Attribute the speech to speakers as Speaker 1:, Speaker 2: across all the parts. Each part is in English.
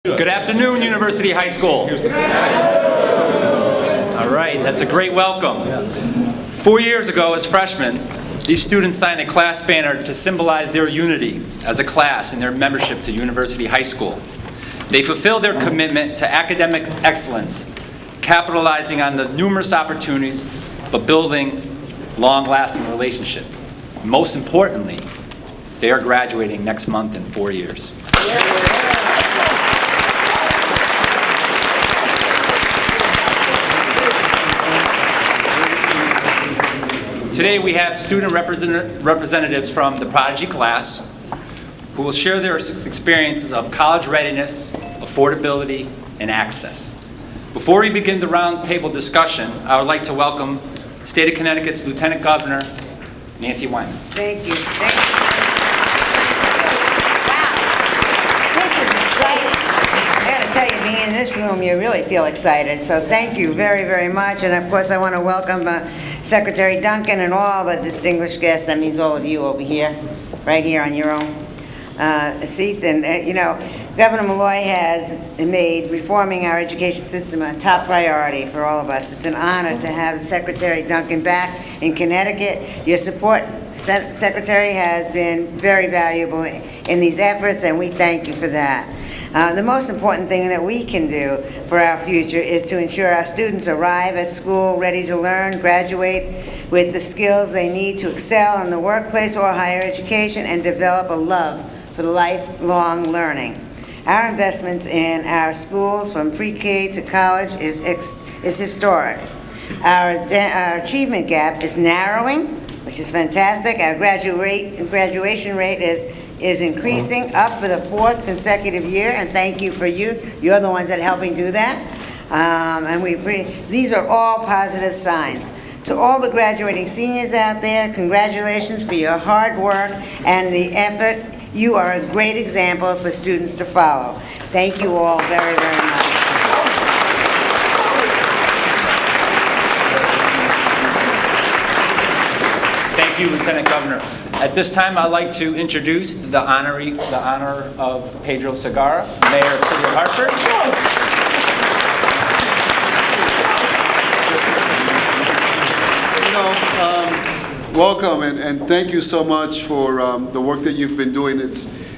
Speaker 1: Good afternoon, University High School. All right, that's a great welcome. 4 years ago, as freshmen, these students signed a class banner to symbolize their unity as a class and their membership to University High School. They fulfilled their commitment to academic excellence, capitalizing on the numerous opportunities, but building long-lasting relationships. Most importantly, they are graduating next month in 4 years. Today we have student representatives from the Prodigy class who will share their experiences of college readiness, affordability, and access. Before we begin the roundtable discussion, I would like to welcome State of Connecticut's Lieutenant Governor, Nancy Wyman.
Speaker 2: Thank you. Thank you. Wow. This is exciting. I got to tell you, being in this room, you really feel excited. So thank you very, very much. And of course, I want to welcome Secretary Duncan and all the distinguished guests. That means all of you over here, right here on your own seats. And, Governor Malloy has made reforming our education system a top priority for all of us. It's an honor to have Secretary Duncan back in Connecticut. Your support, Secretary, has been very valuable in these efforts, and we thank you for that. The most important thing that we can do for our future is to ensure our students arrive at school ready to learn, graduate with the skills they need to excel in the workplace or higher education, and develop a love for lifelong learning. Our investments in our schools from pre-K to college is historic. Our achievement gap is narrowing, which is fantastic. Our graduation rate is increasing, up for the 4th consecutive year, and thank you for you. You're the ones that are helping do that. These are all positive signs. To all the graduating seniors out there, congratulations for your hard work and the effort. You are a great example for students to follow. Thank you all very, very much.
Speaker 1: Thank you, Lieutenant Governor. At this time, I'd like to introduce the honor of Pedro Segarra, Mayor of the City of Hartford.
Speaker 3: Welcome, and thank you so much for the work that you've been doing.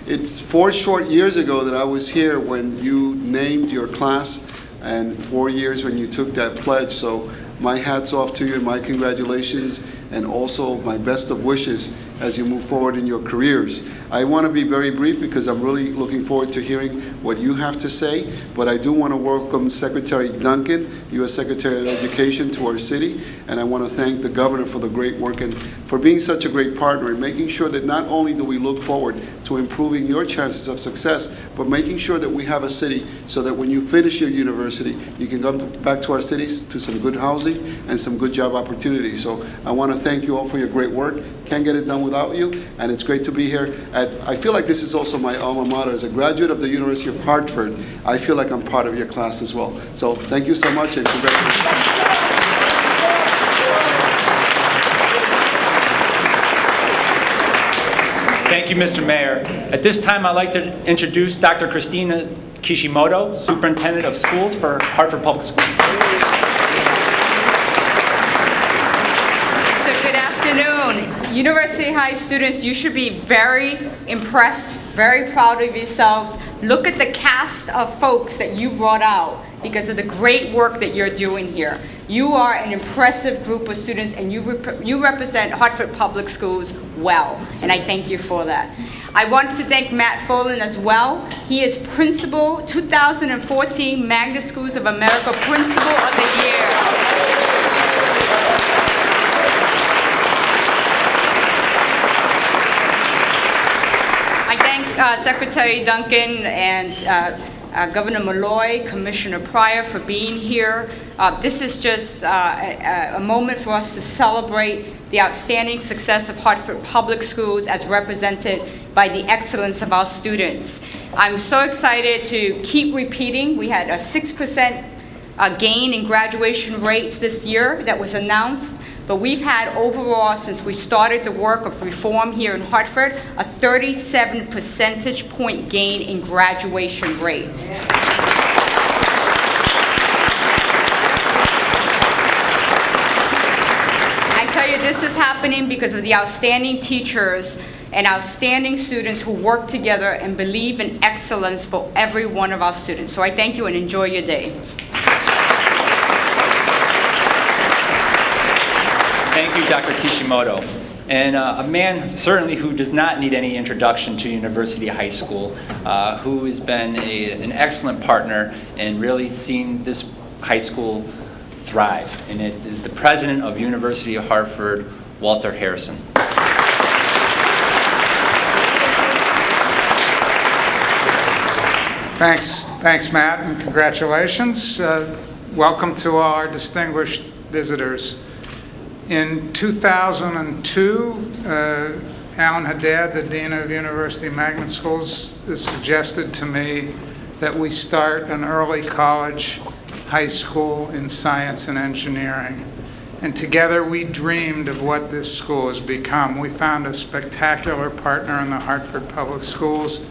Speaker 3: It's 4 short years ago that I was here when you named your class, and 4 years when you took that pledge. So my hat's off to you and my congratulations, and also my best of wishes as you move forward in your careers. I want to be very brief because I'm really looking forward to hearing what you have to say, but I do want to welcome Secretary Duncan, U.S. Secretary of Education, to our city, and I want to thank the governor for the great work and for being such a great partner and making sure that not only do we look forward to improving your chances of success, but making sure that we have a city so that when you finish your university, you can come back to our cities to some good housing and some good job opportunities. So I want to thank you all for your great work. Can't get it done without you, and it's great to be here. I feel like this is also my alma mater. As a graduate of the University of Hartford, I feel like I'm part of your class as well. So thank you so much, and congratulations.
Speaker 1: Thank you, Mr. Mayor. At this time, I'd like to introduce Dr. Christina Kishimoto, Superintendent of Schools for Hartford Public Schools.
Speaker 4: University High students, you should be very impressed, very proud of yourselves. Look at the cast of folks that you brought out because of the great work that you're doing here. You are an impressive group of students, and you represent Hartford Public Schools well, and I thank you for that. I want to thank Matt Folan as well. He is Principal, 2014 Magna Schools of America Principal of the Year. Secretary Duncan and Governor Malloy, Commissioner Pryor for being here. This is just a moment for us to celebrate the outstanding success of Hartford Public Schools as represented by the excellence of our students. I'm so excited to keep repeating. We had a 6% gain in graduation rates this year that was announced. but we've had overall, since we started the work of reform here in Hartford, a 37 percentage point gain in graduation rates. I tell you, this is happening because of the outstanding teachers and outstanding students who work together and believe in excellence for every one of our students. So I thank you and enjoy your day.
Speaker 1: Thank you, Dr. Kishimoto. And a man certainly who does not need any introduction to University High School, who has been an excellent partner and really seen this high school thrive. And it is the president of University of Hartford, Walter Harrison.
Speaker 5: Thanks, Matt, and congratulations. Welcome to all our distinguished visitors. In 2002, Alan Haddad, the Dean of University Magnet Schools, suggested to me that we start an early college high school in science and engineering. And together we dreamed of what this school has become. We found a spectacular partner in the Hartford Public Schools.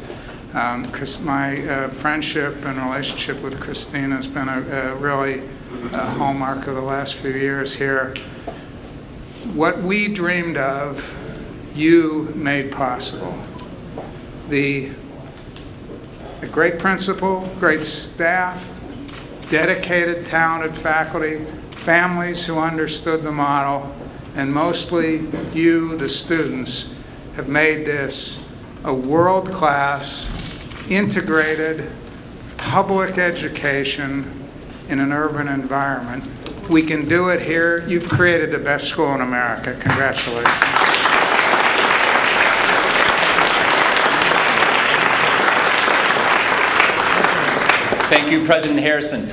Speaker 5: My friendship and relationship with Christina has been really a hallmark of the last few years here. What we dreamed of, you made possible. The great principal, great staff, dedicated, talented faculty, families who understood the model, and mostly you, the students, have made this a world-class, integrated public education in an urban environment. We can do it here. You've created the best school in America. Congratulations.
Speaker 1: Thank you, President Harrison.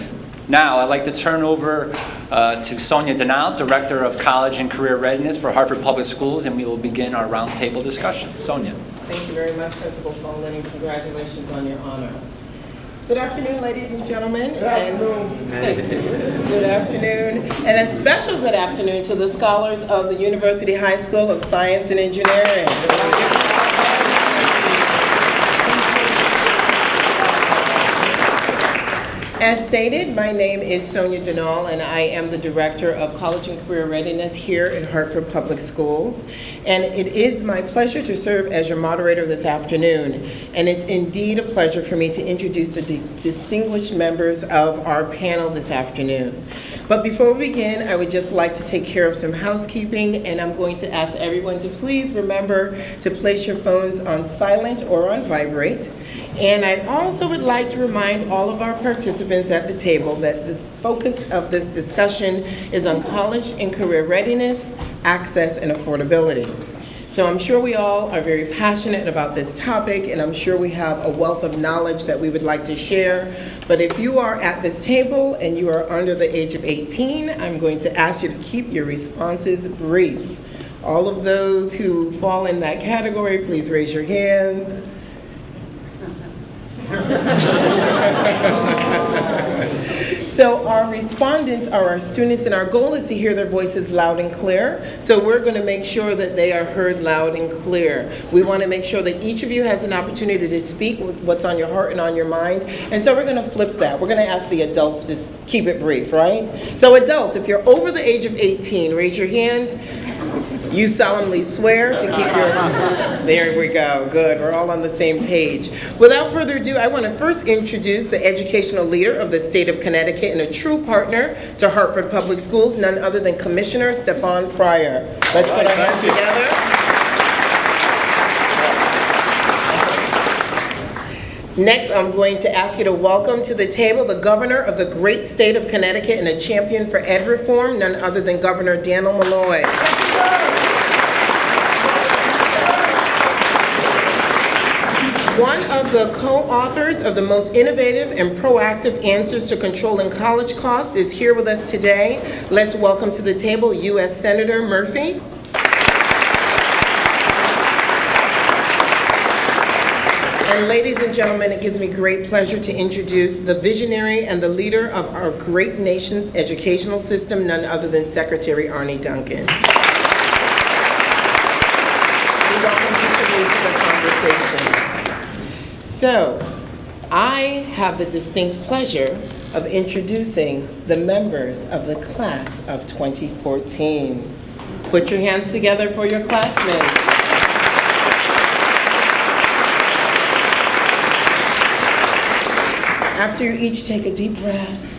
Speaker 1: Now, I'd like to turn over to Sonia Denal, Director of College and Career Readiness for Hartford Public Schools, and we will begin our roundtable discussion. Sonia.
Speaker 6: Thank you very much, Principal Folin, and congratulations on your honor. Good afternoon, ladies and gentlemen. Good afternoon. Good afternoon. And a special good afternoon to the scholars of the University High School of Science and Engineering. As stated, my name is Sonia Denal, and I am the Director of College and Career Readiness here in Hartford Public Schools. And it is my pleasure to serve as your moderator this afternoon. And it's indeed a pleasure for me to introduce the distinguished members of our panel this afternoon. But before we begin, I would just like to take care of some housekeeping, and I'm going to ask everyone to please remember to place your phones on silent or on vibrate. And I also would like to remind all of our participants at the table that the focus of this discussion is on college and career readiness, access, and affordability. So I'm sure we all are very passionate about this topic, and I'm sure we have a wealth of knowledge that we would like to share. But if you are at this table and you are under the age of 18, I'm going to ask you to keep your responses brief. All of those who fall in that category, please raise your hands. So our respondents are our students, and our goal is to hear their voices loud and clear. So we're going to make sure that they are heard loud and clear. We want to make sure that each of you has an opportunity to speak what's on your heart and on your mind. And so we're going to flip that. We're going to ask the adults to keep it brief, right? So adults, if you're over the age of 18, raise your hand. You solemnly swear to keep your... There we go. Good. We're all on the same page. Without further ado, I want to first introduce the educational leader of the state of Connecticut and a true partner to Hartford Public Schools, none other than Commissioner Stefan Pryor. Let's put our hands together. Next, I'm going to ask you to welcome to the table the governor of the great state of Connecticut and a champion for ed reform, none other than Governor Daniel Malloy. One of the co-authors of the most innovative and proactive answers to controlling college costs is here with us today. Let's welcome to the table U.S. Senator Murphy. And ladies and gentlemen, it gives me great pleasure to introduce the visionary and the leader of our great nation's educational system, none other than Secretary Arne Duncan. We welcome each of you to the conversation. So, I have the distinct pleasure of introducing the members of the class of 2014. Put your hands together for your classmates. After you each take a deep breath,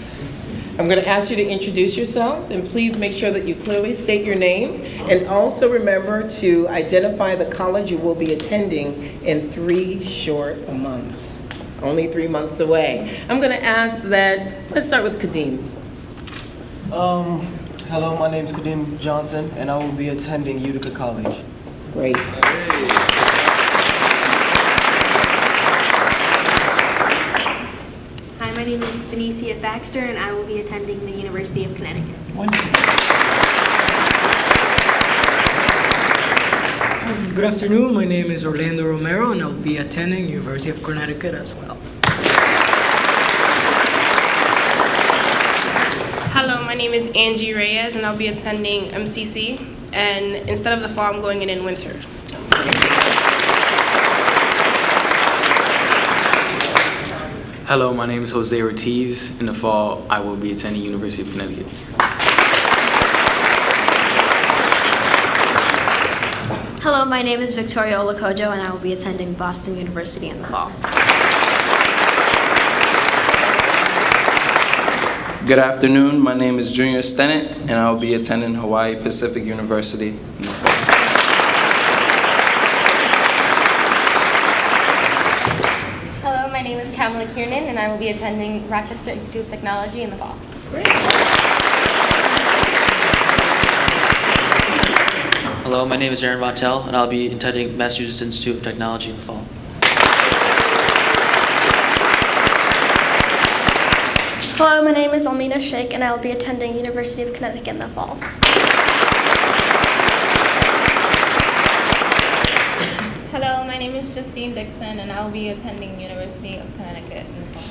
Speaker 6: I'm going to ask you to introduce yourselves, and please make sure that you clearly state your name, and also remember to identify the college you will be attending in 3 short months. Only 3 months away. I'm going to ask that, let's start with Kadeem.
Speaker 7: Hello, my name is Kadeem Johnson, and I will be attending Utica College.
Speaker 6: Great.
Speaker 8: Hi, my name is Benicia Baxter, and I will be attending the University of Connecticut.
Speaker 9: Good afternoon, my name is Orlando Romero, and I'll be attending University of Connecticut as well.
Speaker 10: Hello, my name is Angie Reyes, and I'll be attending MCC. And instead of the fall, I'm going in winter.
Speaker 11: Hello, my name is Jose Ortiz. In the fall, I will be attending University of Connecticut.
Speaker 8: Hello, my name is Victoria Olakojo, and I will be attending Boston University in the fall.
Speaker 12: Good afternoon, my name is Junior Stennett, and I will be attending Hawaii Pacific University in the fall.
Speaker 13: Hello, my name is Kamala Kiernan, and I will be attending Rochester Institute of Technology in the fall.
Speaker 14: Hello, my name is Aaron Montel, and I'll be attending Massachusetts Institute of Technology in the fall.
Speaker 8: Hello, my name is Almina Sheikh, and I will be attending University of Connecticut in the fall.
Speaker 13: Hello, my name is Justine Dixon, and I will be attending University of Connecticut in the fall.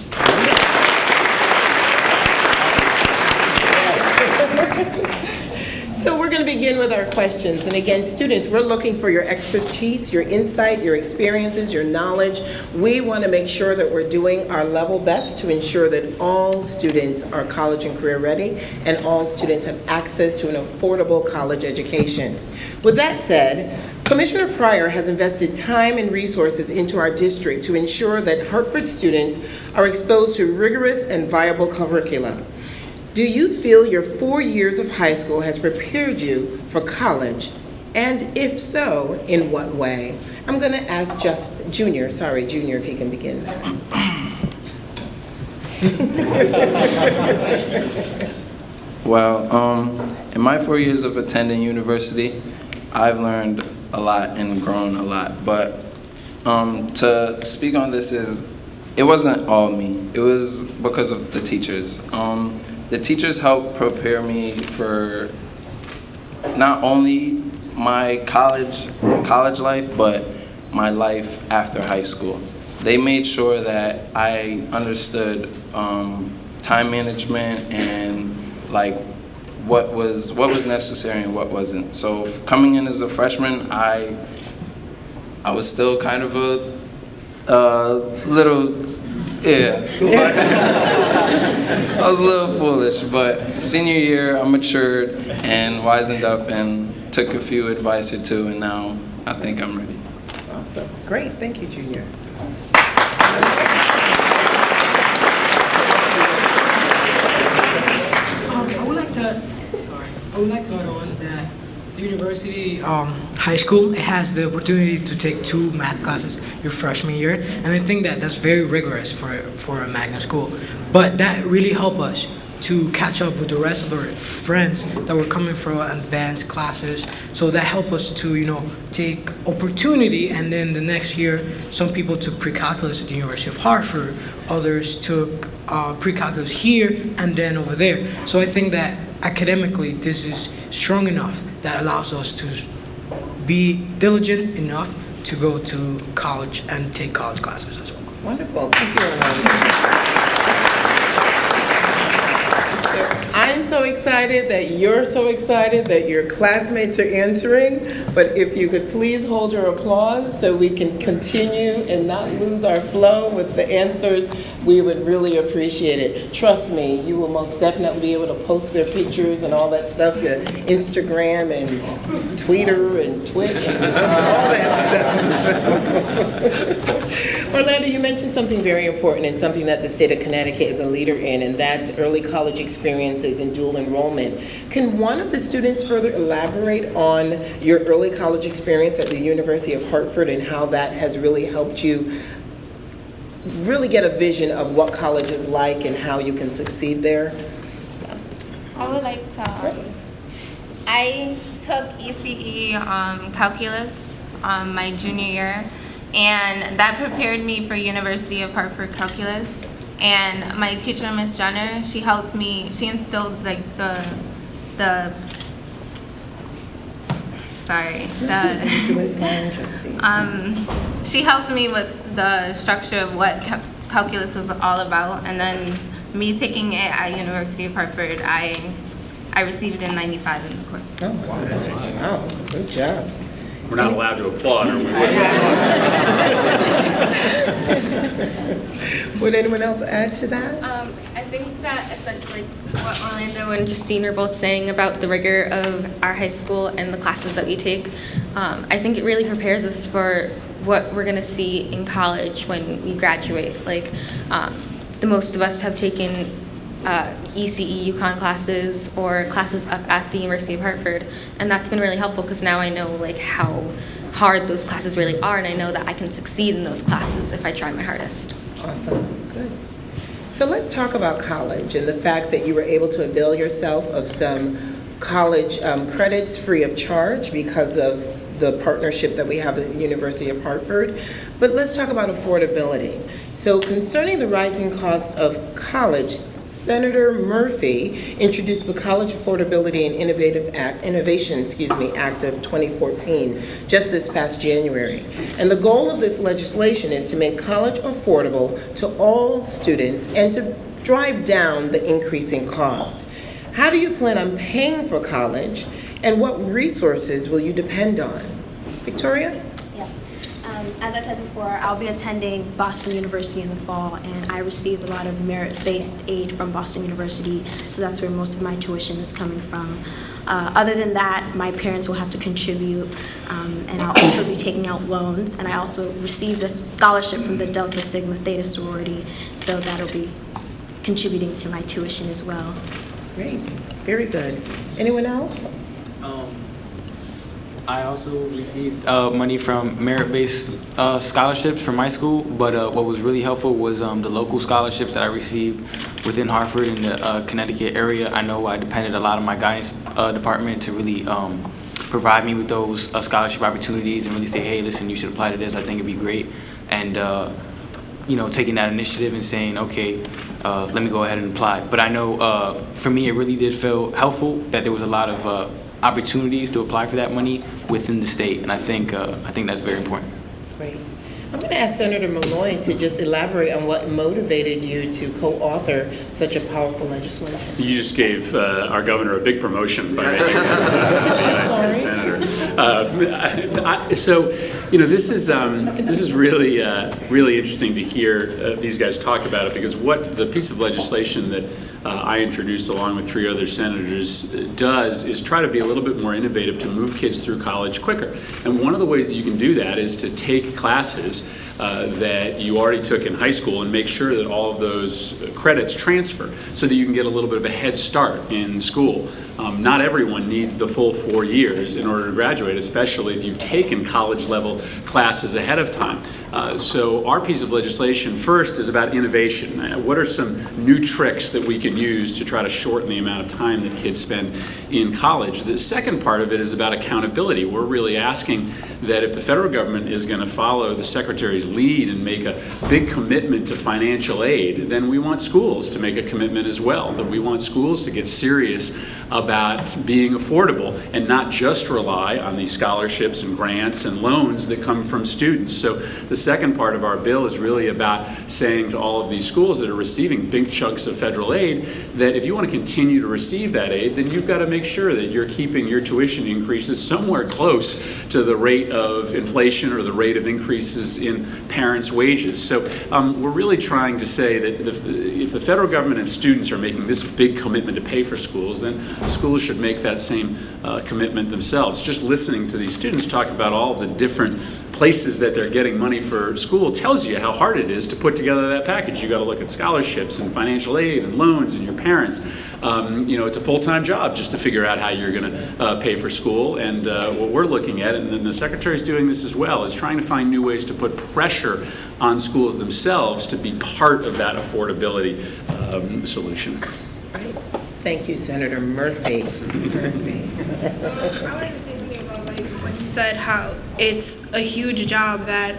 Speaker 6: So we're going to begin with our questions. And again, students, we're looking for your expertise, your insight, your experiences, your knowledge. We want to make sure that we're doing our level best to ensure that all students are college and career ready and all students have access to an affordable college education. With that said, Commissioner Pryor has invested time and resources into our district to ensure that Hartford students are exposed to rigorous and viable curricula. Do you feel your 4 years of high school has prepared you for college? And if so, in what way? I'm going to ask Junior, if he can begin.
Speaker 12: Well, in my 4 years of attending university, I've learned a lot and grown a lot. But to speak on this it wasn't all me. It was because of the teachers. The teachers helped prepare me for not only my college life, but my life after high school. They made sure that I understood time management and like what was necessary and what wasn't. So coming in as a freshman, I was still kind of a little. Yeah, I was a little foolish, but senior year I matured and wisened up and took a few advice or two, and now I think I'm ready.
Speaker 6: Awesome, great, thank you, Junior.
Speaker 9: I would like to add on that the university high school, it has the opportunity to take 2 math classes your freshman year, and I think that that's very rigorous for a magnet school. But that really helped us to catch up with the rest of our friends that were coming from advanced classes. So that helped us to, take opportunity, and then the next year, some people took pre-calculus at the University of Hartford, others took pre-calculus here and then over there. So I think that academically, this is strong enough that allows us to be diligent enough to go to college and take college classes as well.
Speaker 6: Wonderful. Thank you, Arne. I'm so excited that you're so excited that your classmates are answering, but if you could please hold your applause so we can continue and not lose our flow with the answers, we would really appreciate it. Trust me, you will most definitely be able to post their pictures and all that stuff to Instagram and Twitter and Twitch and all that stuff. Orlando, you mentioned something very important and something that the state of Connecticut is a leader in, and that's early college experiences and dual enrollment. Can one of the students further elaborate on your early college experience at the University of Hartford and how that has really helped you really get a vision of what college is like and how you can succeed there?
Speaker 15: I would like to. I took ECE calculus my junior year, and that prepared me for University of Hartford calculus. And my teacher, Miss Jenner, she helped me. She instilled like she helped me with the structure of what calculus was all about, and then me taking it at University of Hartford, I received a 95 in the course.
Speaker 6: Oh, wow. Good job.
Speaker 16: We're not allowed to applaud, are we?
Speaker 6: Would anyone else add to that?
Speaker 13: I think that essentially what Orlando and Justine are both saying about the rigor of our high school and the classes that we take, I think it really prepares us for what we're going to see in college when we graduate. Like, the most of us have taken ECE UConn classes or classes up at the University of Hartford, and that's been really helpful because now I know like how hard those classes really are, and I know that I can succeed in those classes if I try my hardest.
Speaker 6: Awesome. Good. So let's talk about college and the fact that you were able to avail yourself of some college credits free of charge because of the partnership that we have at the University of Hartford. But let's talk about affordability. So concerning the rising cost of college, Senator Murphy introduced the College Affordability and Innovation Act of 2014 just this past January. And the goal of this legislation is to make college affordable to all students and to drive down the increasing cost. How do you plan on paying for college, and what resources will you depend on? Victoria?
Speaker 8: Yes. As I said before, I'll be attending Boston University in the fall, and I received a lot of merit-based aid from Boston University, so that's where most of my tuition is coming from. Other than that, my parents will have to contribute, and I'll also be taking out loans, and I also received a scholarship from the Delta Sigma Theta sorority, so that'll be contributing to my tuition as well.
Speaker 6: Great. Very good. Anyone else?
Speaker 11: I also received money from merit-based scholarships from my school, but what was really helpful was the local scholarships that I received within Hartford and the Connecticut area. I know I depended a lot on my guidance department to really provide me with those scholarship opportunities and really say, hey, listen, you should apply to this. I think it'd be great. And taking that initiative and saying, okay, let me go ahead and apply. But I know for me, it really did feel helpful that there was a lot of opportunities to apply for that money within the state, and I think that's very important.
Speaker 6: Great. I'm going to ask Senator Malloy to just elaborate on what motivated you to co-author such a powerful legislation.
Speaker 16: You just gave our governor a big promotion by making him the United States Senator. This is really interesting to hear these guys talk about it, because what the piece of legislation that I introduced along with 3 other senators does is try to be a little bit more innovative to move kids through college quicker. And one of the ways that you can do that is to take classes that you already took in high school and make sure that all of those credits transfer so that you can get a little bit of a head start in school. Not everyone needs the full 4 years in order to graduate, especially if you've taken college level classes ahead of time. So our piece of legislation first is about innovation. What are some new tricks that we can use to try to shorten the amount of time that kids spend in college? The second part of it is about accountability. We're really asking that if the federal government is going to follow the Secretary's lead and make a big commitment to financial aid, then we want schools to make a commitment as well, that we want schools to get serious about being affordable and not just rely on these scholarships and grants and loans that come from students. So the second part of our bill is really about saying to all of these schools that are receiving big chunks of federal aid that if you want to continue to receive that aid, then you've got to make sure that you're keeping your tuition increases somewhere close to the rate of inflation or the rate of increases in parents' wages. So we're really trying to say that if the federal government and students are making this big commitment to pay for schools, then schools should make that same commitment themselves. Just listening to these students talk about all the different places that they're getting money for school tells you how hard it is to put together that package. You got to look at scholarships and financial aid and loans and your parents. It's a full-time job just to figure out how you're going to pay for school. And what we're looking at, and then the Secretary's doing this as well, is trying to find new ways to put pressure on schools themselves to be part of that affordability solution.
Speaker 6: Thank you, Senator Murphy.
Speaker 10: I wanted to say something about when he said how it's a huge job that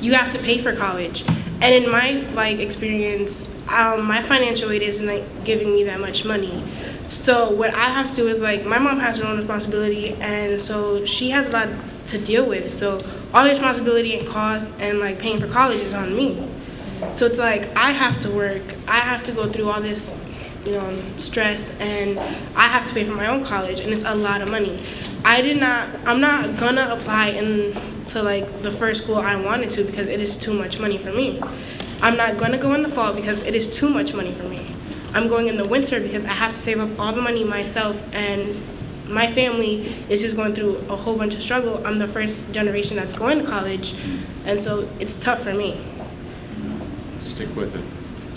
Speaker 10: you have to pay for college. And in my experience, my financial aid isn't giving me that much money. So what I have to do is my mom has her own responsibility, and so she has a lot to deal with. So all the responsibility and cost and paying for college is on me. So it's I have to work. I have to go through all this stress, and I have to pay for my own college, and it's a lot of money. I'm not gonna apply to the first school I wanted to because it is too much money for me. I'm not gonna go in the fall because it is too much money for me. I'm going in the winter because I have to save up all the money myself, and my family is just going through a whole bunch of struggle. I'm the first generation that's going to college, and so it's tough for me.
Speaker 16: Stick with it.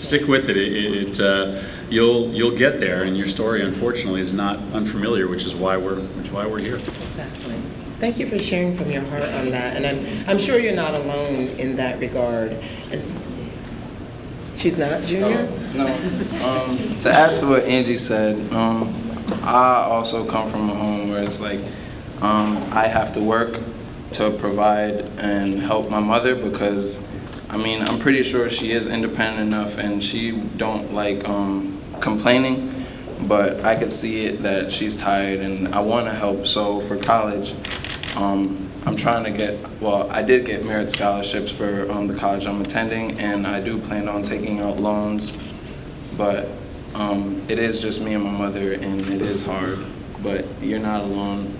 Speaker 16: Stick with it. You'll get there, and your story, unfortunately, is not unfamiliar, which is why we're here.
Speaker 6: Exactly. Thank you for sharing from your heart on that, and I'm sure you're not alone in that regard. And she's not, Junior?
Speaker 12: No. To add to what Angie said, I also come from a home where it's I have to work to provide and help my mother because I'm pretty sure she is independent enough and she don't like complaining, but I could see it that she's tired and I want to help. So for college, I'm trying to I did get merit scholarships for the college I'm attending, and I do plan on taking out loans, but it is just me and my mother, and it is hard, but you're not alone.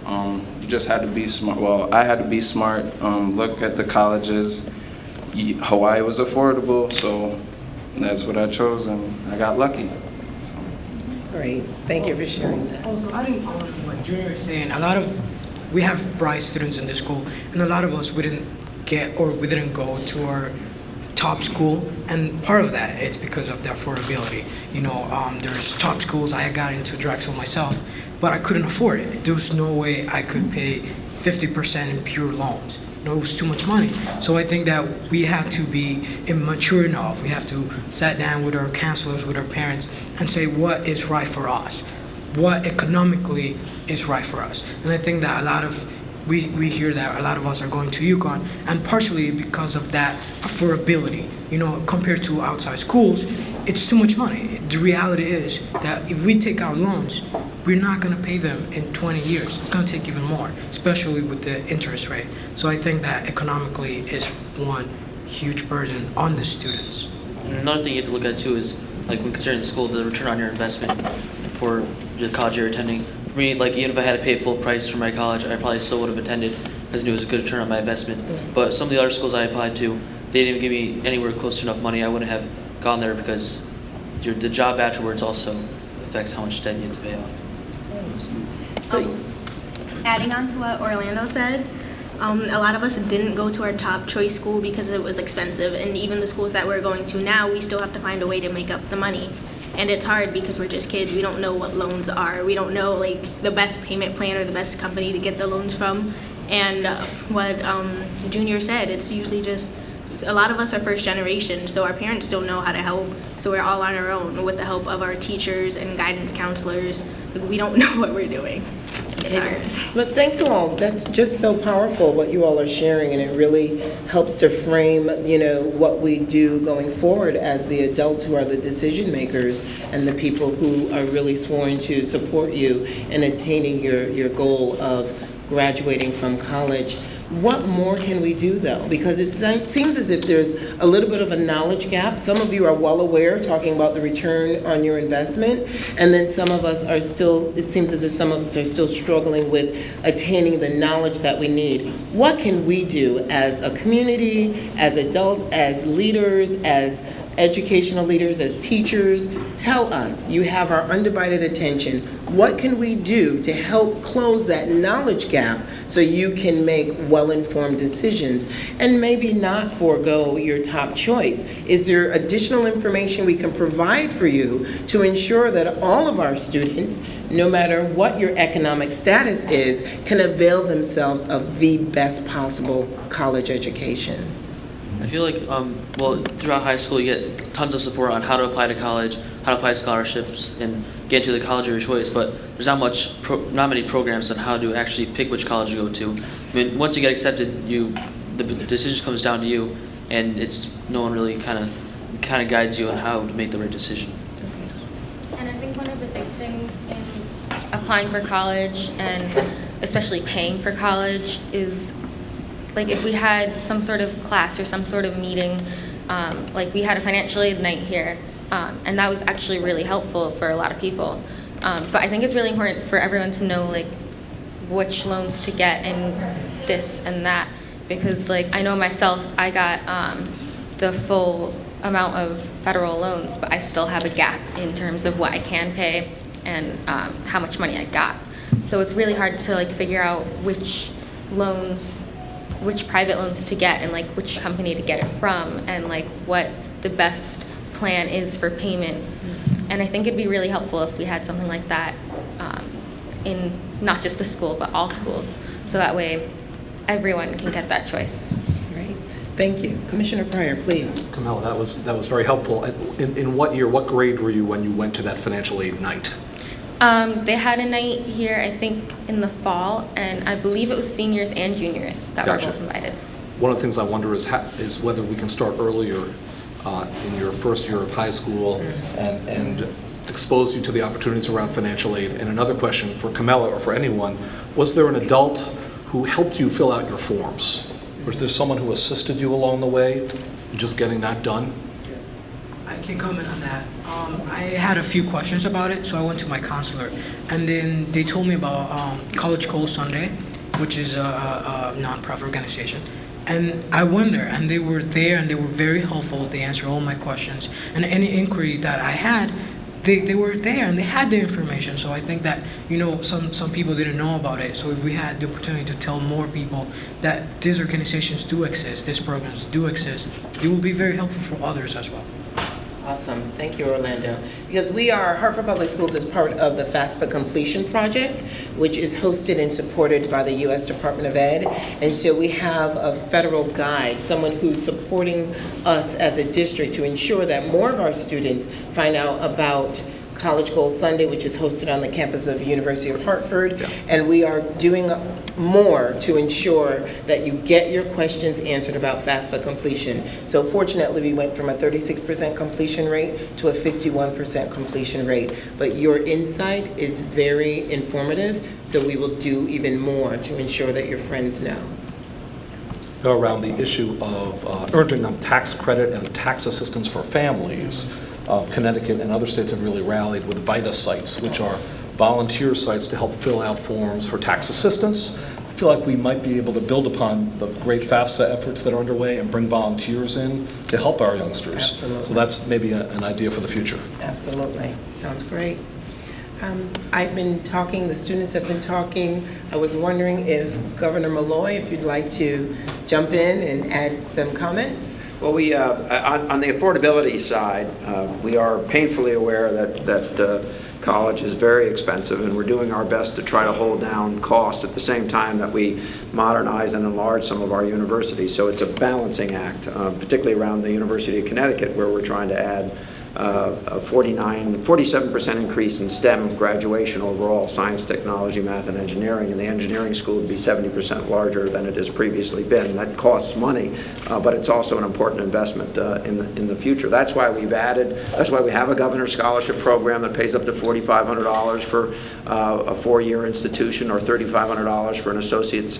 Speaker 12: You just had to be smart. Well, I had to be smart, look at the colleges. Hawaii was affordable, so that's what I chose, and I got lucky. So.
Speaker 6: Great. Thank you for sharing that.
Speaker 9: Also, adding on what Junior is saying, we have bright students in this school, and a lot of us we didn't go to our top school, and part of that it's because of the affordability. There's top schools. I got into Drexel myself, but I couldn't afford it. There was no way I could pay 50% in pure loans. It was too much money. So I think that we have to be mature enough. We have to sit down with our counselors, with our parents, and say what is right for us, what economically is right for us. And I think that we hear that a lot of us are going to UConn, and partially because of that affordability. Compared to outside schools, it's too much money. The reality is that if we take out loans, we're not going to pay them in 20 years. It's going to take even more, especially with the interest rate. So I think that economically is one huge burden on the students.
Speaker 14: And another thing you have to look at too is when considering the school, the return on your investment for the college you're attending. For me, even if I had to pay full price for my college, I probably still would have attended because I knew it was a good return on my investment. But some of the other schools I applied to, they didn't even give me anywhere close to enough money. I wouldn't have gone there because the job afterwards also affects how much debt you have to pay off.
Speaker 8: Adding on to what Orlando said, a lot of us didn't go to our top choice school because it was expensive, and even the schools that we're going to now, we still have to find a way to make up the money. And it's hard because we're just kids. We don't know what loans are. We don't know the best payment plan or the best company to get the loans from. And what Junior said, it's usually just, a lot of us are first generation, so our parents don't know how to help. So we're all on our own with the help of our teachers and guidance counselors. We don't know what we're doing.
Speaker 6: But thank you all. That's just so powerful what you all are sharing, and it really helps to frame, what we do going forward as the adults who are the decision makers and the people who are really sworn to support you in attaining your goal of graduating from college. What more can we do, though? Because it seems as if there's a little bit of a knowledge gap. Some of you are well aware, talking about the return on your investment, and then some of us are still, it seems as if some of us are still struggling with attaining the knowledge that we need. What can we do as a community, as adults, as leaders, as educational leaders, as teachers? Tell us. You have our undivided attention. What can we do to help close that knowledge gap so you can make well-informed decisions and maybe not forego your top choice? Is there additional information we can provide for you to ensure that all of our students, no matter what your economic status is, can avail themselves of the best possible college education?
Speaker 14: I feel like, throughout high school, you get tons of support on how to apply to college, how to apply to scholarships, and get into the college of your choice. But there's not many programs on how to actually pick which college to go to. I mean, once you get accepted, the decision comes down to you, and no one really kind of guides you on how to make the right decision.
Speaker 13: And I think one of the big things in applying for college, and especially paying for college, is like if we had some sort of class or some sort of meeting, like we had a financial aid night here, and that was actually really helpful for a lot of people. But I think it's really important for everyone to know like which loans to get and this and that, because like I know myself, I got the full amount of federal loans, but I still have a gap in terms of what I can pay and how much money I got. So it's really hard to like figure out which private loans to get and like which company to get it from and like what the best plan is for payment. And I think it'd be really helpful if we had something like that in not just the school but all schools, so that way everyone can get that choice.
Speaker 6: Great, thank you. Commissioner Pryor, please.
Speaker 17: Camilla, that was very helpful. In what year, what grade were you when you went to that financial aid night?
Speaker 13: They had a night here, I think, in the fall, and I believe it was seniors and juniors that were both invited.
Speaker 17: One of the things I wonder is whether we can start earlier in your first year of high school and expose you to the opportunities around financial aid. And another question for Camilla or for anyone, was there an adult who helped you fill out your forms? Was there someone who assisted you along the way in just getting that done?
Speaker 9: I can comment on that. I had a few questions about it, so I went to my counselor, and then they told me about College Goal Sunday, which is a nonprofit organization. And I went there, and they were there, and they were very helpful. They answered all my questions, and any inquiry that I had, they were there, and they had the information. So I think that, some people didn't know about it. So if we had the opportunity to tell more people that these organizations do exist, these programs do exist, it will be very helpful for others as well.
Speaker 6: Awesome. Thank you, Orlando. Because Hartford Public Schools is part of the FAFSA Completion Project, which is hosted and supported by the U.S. Department of Ed. And so we have a federal guide, someone who's supporting us as a district to ensure that more of our students find out about College Goal Sunday, which is hosted on the campus of University of Hartford. Yeah. And we are doing more to ensure that you get your questions answered about FAFSA completion. So fortunately, we went from a 36% completion rate to a 51% completion rate. But your insight is very informative, so we will do even more to ensure that your friends know.
Speaker 17: Around the issue of earning tax credit and tax assistance for families, Connecticut and other states have really rallied with VITA sites, which are volunteer sites to help fill out forms for tax assistance. I feel like we might be able to build upon the great FAFSA efforts that are underway and bring volunteers in to help our youngsters.
Speaker 6: Absolutely.
Speaker 17: So that's maybe an idea for the future.
Speaker 6: Absolutely. Sounds great. I've been talking, the students have been talking. I was wondering if Governor Malloy, if you'd like to jump in and add some comments.
Speaker 18: Well, we on the affordability side, we are painfully aware that college is very expensive, and we're doing our best to try to hold down costs at the same time that we modernize and enlarge some of our universities. So it's a balancing act, particularly around the University of Connecticut, where we're trying to add a 47% increase in STEM graduation overall, science, technology, math, and engineering, and the engineering school would be 70% larger than it has previously been. That costs money, but it's also an important investment in the future. That's why we've added, that's why we have a governor's scholarship program that pays up to $4,500 for a 4-year institution, or $3,500 for an associate's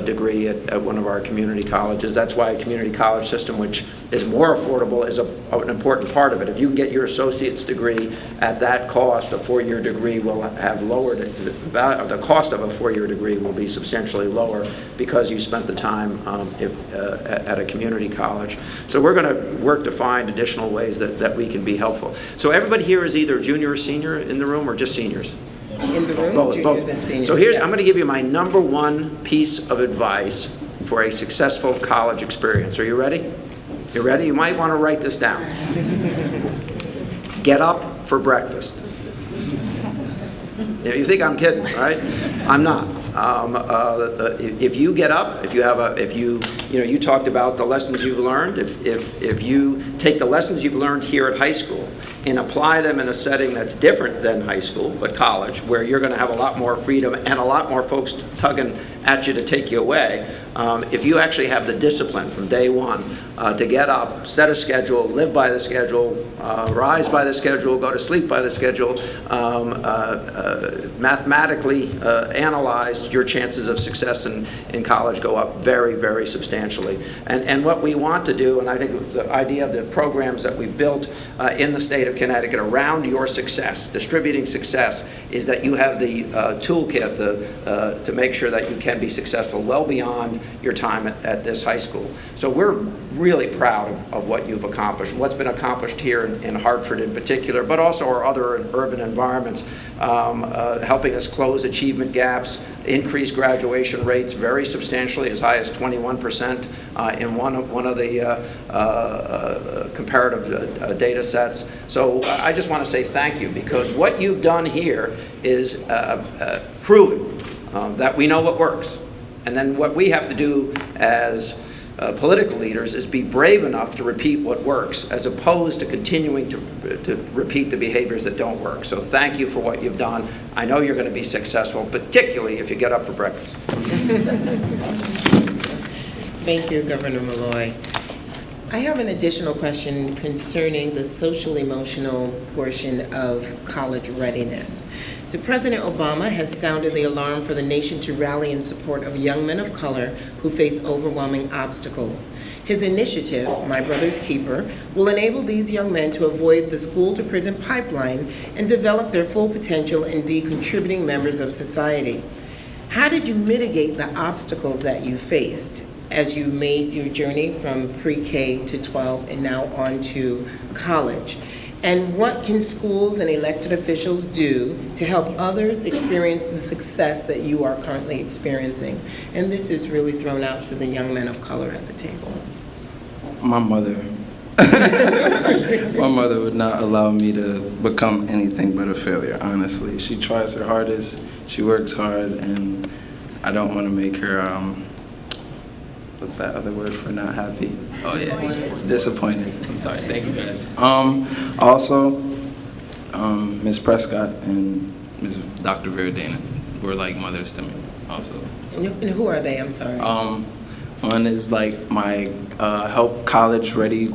Speaker 18: degree at one of our community colleges. That's why a community college system, which is more affordable, is an important part of it. If you can get your associate's degree at that cost, a 4-year degree will have lowered, the cost of a 4-year degree will be substantially lower because you spent the time at a community college. So we're going to work to find additional ways that we can be helpful. So everybody here is either junior or senior in the room, or just seniors?
Speaker 6: In the room,
Speaker 18: Both.
Speaker 6: juniors and seniors.
Speaker 18: So here's,
Speaker 6: yes.
Speaker 18: I'm going to give you my number one piece of advice for a successful college experience. Are you ready? You ready? You might want to write this down. Get up for breakfast. You think I'm kidding, right? I'm not. If you get up, you talked about the lessons you've learned. If you take the lessons you've learned here at high school and apply them in a setting that's different than high school, but college, where you're going to have a lot more freedom and a lot more folks tugging at you to take you away, if you actually have the discipline from day one to get up, set a schedule, live by the schedule, rise by the schedule, go to sleep by the schedule, mathematically analyzed, your chances of success in college go up very, very substantially. And what we want to do, and I think the idea of the programs that we've built in the state of Connecticut around your success, distributing success, is that you have the toolkit to make sure that you can be successful well beyond your time at this high school. So we're really proud of what you've accomplished, what's been accomplished here in Hartford in particular, but also our other urban environments, helping us close achievement gaps, increase graduation rates very substantially, as high as 21% in one of the comparative data sets. So I just want to say thank you, because what you've done here is proven that we know what works. And then what we have to do as political leaders is be brave enough to repeat what works, as opposed to continuing to repeat the behaviors that don't work. So thank you for what you've done. I know you're going to be successful, particularly if you get up for breakfast.
Speaker 6: Thank you, Governor Malloy. I have an additional question concerning the social-emotional portion of college readiness. So President Obama has sounded the alarm for the nation to rally in support of young men of color who face overwhelming obstacles. His initiative, My Brother's Keeper, will enable these young men to avoid the school-to-prison pipeline and develop their full potential and be contributing members of society. How did you mitigate the obstacles that you faced as you made your journey from pre-K to 12 and now on to college? And what can schools and elected officials do to help others experience the success that you are currently experiencing? And this is really thrown out to the young men of color at the table.
Speaker 12: My mother. My mother would not allow me to become anything but a failure, honestly. She tries her hardest, she works hard, and I don't want to make her, what's that other word for not happy? Oh yeah, disappointed. I'm sorry, thank you guys. Also, Ms. Prescott and Ms. Dr. Verdana were like mothers to me also. So.
Speaker 6: And who are they? I'm sorry.
Speaker 12: One is like my help college ready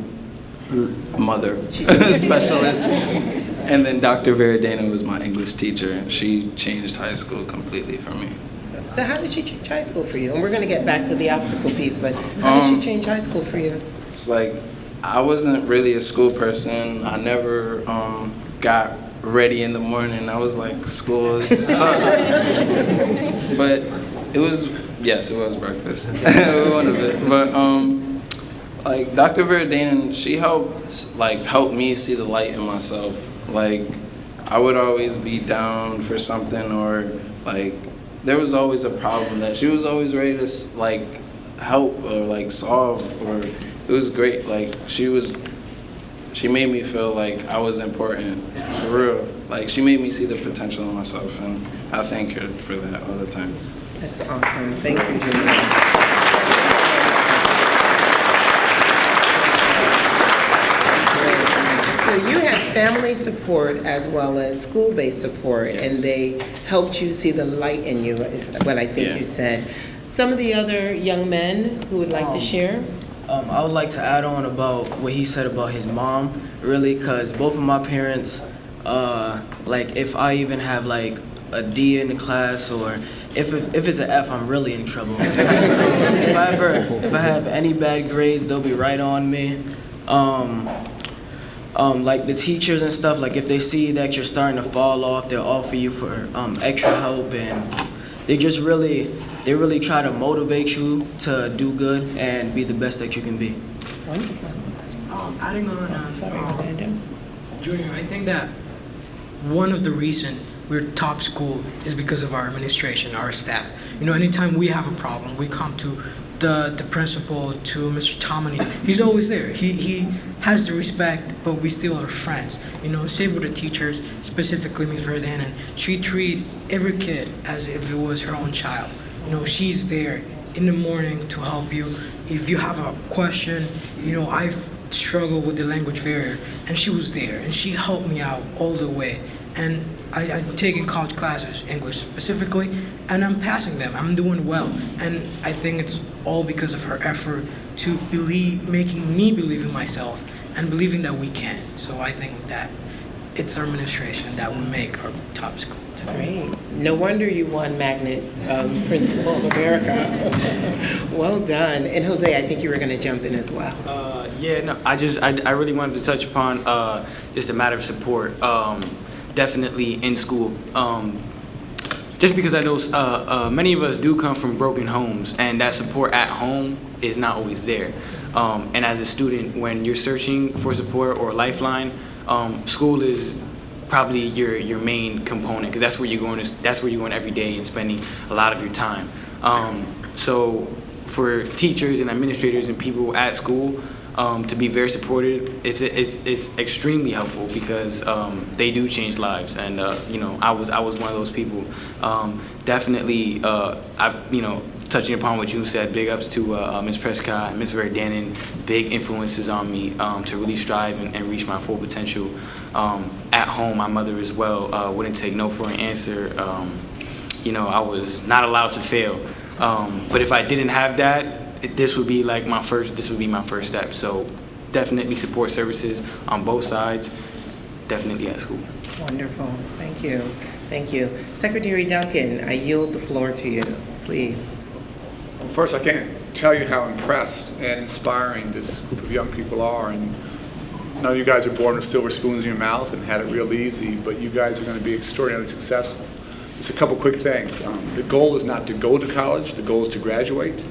Speaker 12: mother specialist, and then Dr. Verdana was my English teacher. She changed high school completely for me.
Speaker 6: So how did she change high school for you? And we're going to get back to the obstacle piece, but how did she change high school for you?
Speaker 12: It's like I wasn't really a school person. I never got ready in the morning. I was like, school sucks. But it was, yes, it was breakfast. One of it. But like Dr. Verdana, she helped me see the light in myself. Like I would always be down for something, or like there was always a problem that she was always ready to like help or like solve, or it was great. Like she made me feel like I was important, for real. Like she made me see the potential in myself, and I thank her for that all the time.
Speaker 6: That's awesome. Thank you, Julia. So family support as well as school-based support, and they helped you see the light in you, is what I think you said. Some of the other young men who would like to share?
Speaker 7: I would like to add on about what he said about his mom, really, because both of my parents, like if I even have like a D in the class, or if it's an F, I'm really in trouble. So if I have any bad grades, they'll be right on me. Like the teachers and stuff, like if they see that you're starting to fall off, they'll offer you for extra help, and they really try to motivate you to do good and be the best that you can be.
Speaker 6: Wonderful.
Speaker 9: Adding on, Junior, I think that one of the reason we're top school is because of our administration, our staff. You know, anytime we have a problem, we come to the principal, to Mr. Tomini. He's always there. He has the respect, but we still are friends. You know, same with the teachers, specifically Ms. Verdanen. She treat every kid as if it was her own child. You know, she's there in the morning to help you. If you have a question, you know, I've struggled with the language barrier, and she was there, and she helped me out all the way. And I'm taking college classes, English specifically, and I'm passing them. I'm doing well. And I think it's all because of her effort to making me believe in myself and believing that we can. So I think that it's our administration that will make our top school.
Speaker 6: Great. No wonder you won Magnet Principal of America. Well done. And Jose, I think you were going to jump in as well.
Speaker 11: I really wanted to touch upon just a matter of support. Definitely in school. Just because I know many of us do come from broken homes, and that support at home is not always there. And as a student, when you're searching for support or a lifeline, school is probably your main component, because that's where you're going every day and spending a lot of your time. So for teachers and administrators and people at school, to be very supportive, it's extremely helpful, because they do change lives, and you know, I was one of those people. Definitely, touching upon what you said, big ups to Ms. Prescott, Ms. Verdanen, big influences on me to really strive and reach my full potential. At home, my mother as well wouldn't take no for an answer. You know, I was not allowed to fail. But if I didn't have that, this would be my first step. So definitely support services on both sides, definitely at school.
Speaker 6: Wonderful. Thank you. Thank you. Secretary Duncan, I yield the floor to you, please.
Speaker 19: Well, first, I can't tell you how impressed and inspiring this group of young people are. And none of you guys are born with silver spoons in your mouth and had it real easy, but you guys are going to be extraordinarily successful. Just a couple quick things. The goal is not to go to college. The goal is to graduate.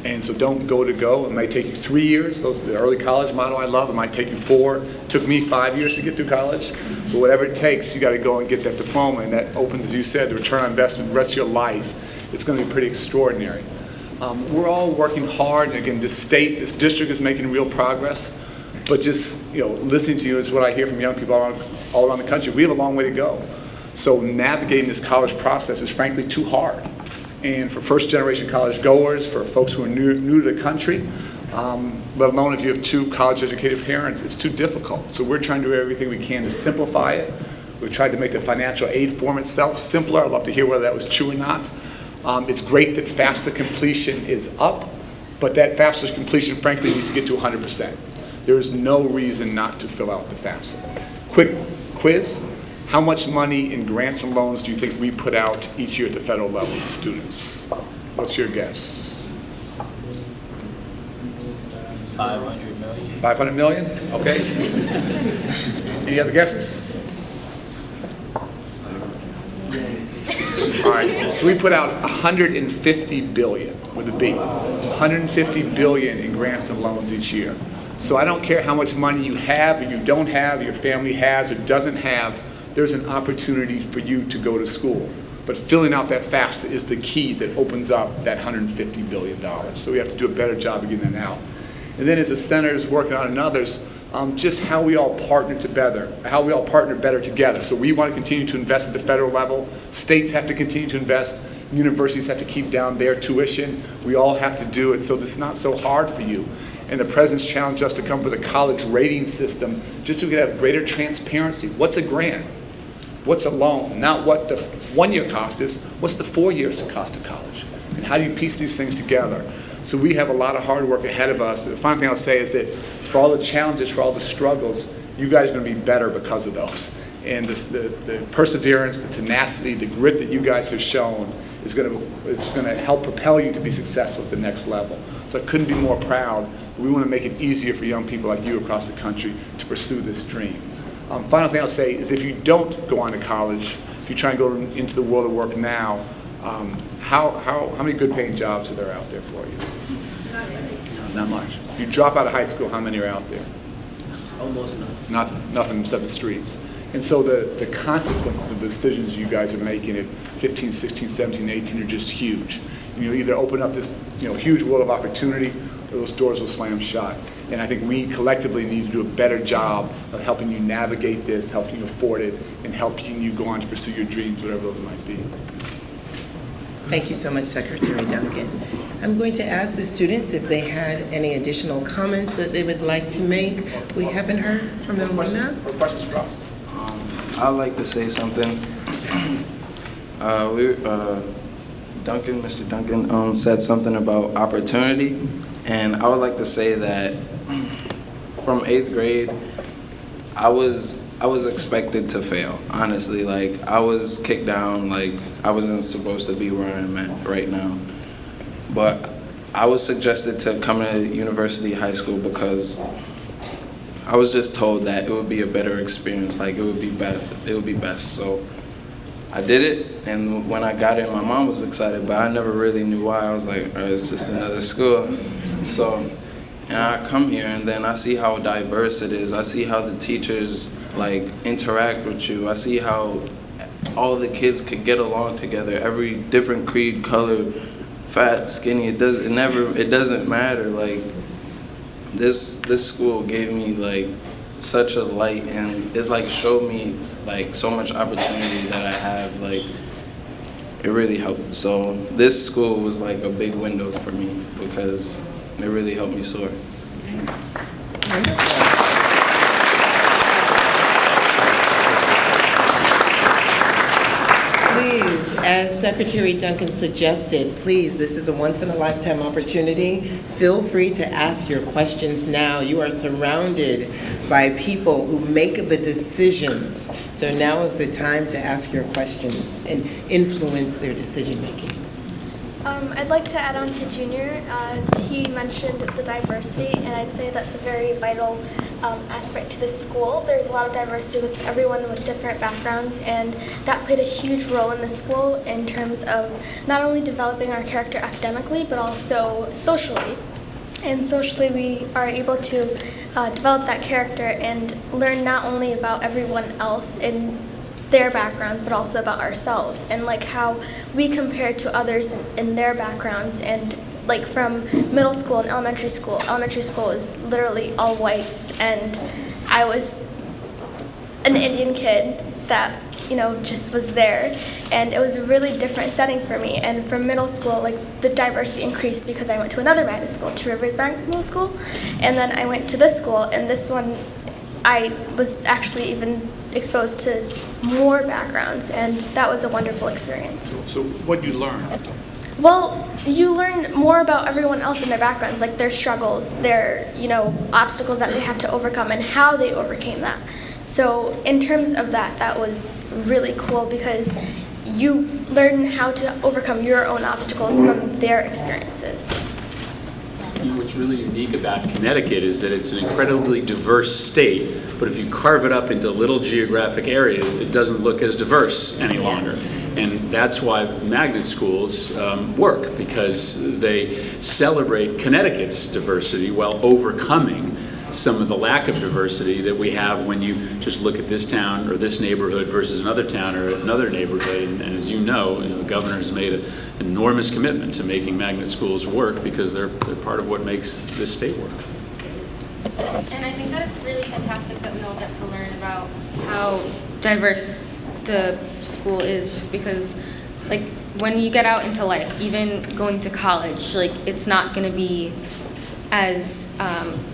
Speaker 19: And so don't go to go. It might take you 3 years. Those are the early college model I love. It might take you 4. It took me 5 years to get through college. But whatever it takes, you got to go and get that diploma. And that opens, as you said, the return on investment the rest of your life. It's going to be pretty extraordinary. We're all working hard. And again, this district is making real progress. But just listening to you is what I hear from young people all around the country. We have a long way to go. So navigating this college process is frankly too hard. And for first-generation college goers, for folks who are new to the country, let alone if you have 2 college-educated parents, it's too difficult. So we're trying to do everything we can to simplify it. We've tried to make the financial aid form itself simpler. I'd love to hear whether that was true or not. It's great that FAFSA completion is up, but that FAFSA completion, frankly, needs to get to 100%. There is no reason not to fill out the FAFSA. Quick quiz. How much money in grants and loans do you think we put out each year at the federal level to students? What's your guess?
Speaker 11: 500 million.
Speaker 19: 500 million? Okay. Any other guesses? All right, so we put out 150 billion with a B. 150 billion in grants and loans each year. So I don't care how much money you have or you don't have, your family has or doesn't have, there's an opportunity for you to go to school. But filling out that FAFSA is the key that opens up that $150 billion. So we have to do a better job of getting that out. And then as the Senator's working on and others, just how we all partner better together. So we want to continue to invest at the federal level. States have to continue to invest. Universities have to keep down their tuition. We all have to do it so this is not so hard for you. And the president's challenged us to come up with a college rating system just so we could have greater transparency. What's a grant? What's a loan? Not what the 1 year cost is, what's the 4 years the cost of college? And how do you piece these things together? So we have a lot of hard work ahead of us. The final thing I'll say is that for all the challenges, for all the struggles, you guys are going to be better because of those. And the perseverance, the tenacity, the grit that you guys have shown is going to help propel you to be successful at the next level. So I couldn't be more proud. We want to make it easier for young people like you across the country to pursue this dream. Final thing I'll say is if you don't go on to college, if you try and go into the world of work now, how many good paying jobs are there out there for you? Not much. If you drop out of high school, how many are out there?
Speaker 7: Almost none.
Speaker 19: Nothing except the streets. And so the consequences of the decisions you guys are making at 15, 16, 17, 18 are just huge. You'll either open up this huge world of opportunity or those doors will slam shut. And I think we collectively need to do a better job of helping you navigate this, helping you afford it, and helping you go on to pursue your dreams, whatever those might be.
Speaker 6: Thank you so much, Secretary Duncan. I'm going to ask the students if they had any additional comments that they would like to make. We haven't heard from them now.
Speaker 19: Questions for us?
Speaker 12: I'd like to say something. Mr. Duncan said something about opportunity, and I would like to say that from 8th grade, I was expected to fail, honestly. Like, I was kicked down, like, I wasn't supposed to be where I'm at right now. But I was suggested to come to university high school because I was just told that it would be a better experience, like it would be best. So I did it, and when I got in, my mom was excited, but I never really knew why. I was like, oh, it's just another school. So, and I come here, and then I see how diverse it is. I see how the teachers like interact with you. I see how all the kids could get along together. Every different creed, color, fat, skinny. It doesn't matter. Like this school gave me like such a light, and it like showed me like so much opportunity that I have. Like it really helped. So this school was like a big window for me because it really helped me soar.
Speaker 6: Please, as Secretary Duncan suggested, please, this is a once-in-a-lifetime opportunity. Feel free to ask your questions now. You are surrounded by people who make the decisions. So now is the time to ask your questions and influence their decision-making.
Speaker 20: I'd like to add on to Junior. He mentioned the diversity, and I'd say that's a very vital aspect to this school. There's a lot of diversity with everyone with different backgrounds, and that played a huge role in this school in terms of not only developing our character academically, but also socially. And socially, we are able to develop that character and learn not only about everyone else in their backgrounds, but also about ourselves and like how we compare to others in their backgrounds. And like from middle school and elementary school is literally all whites, and I was an Indian kid that just was there, and it was a really different setting for me. And from middle school, like the diversity increased because I went to another magnet school, Two Rivers Middle School, and then I went to this school, and this one I was actually even exposed to more backgrounds, and that was a wonderful experience.
Speaker 19: So what did you learn?
Speaker 20: Well, you learn more about everyone else and their backgrounds, like their struggles, their obstacles that they have to overcome, and how they overcame that. So in terms of that, that was really cool because you learn how to overcome your own obstacles from their experiences.
Speaker 16: What's really unique about Connecticut is that it's an incredibly diverse state, but if you carve it up into little geographic areas, it doesn't look as diverse any longer. And that's why magnet schools work, because they celebrate Connecticut's diversity while overcoming some of the lack of diversity that we have when you just look at this town or this neighborhood versus another town or another neighborhood. And as you know, the governor has made an enormous commitment to making magnet schools work because they're part of what makes this state work.
Speaker 13: And I think that it's really fantastic that we all get to learn about how diverse the school is, just because like when you get out into life, even going to college, like it's not going to be as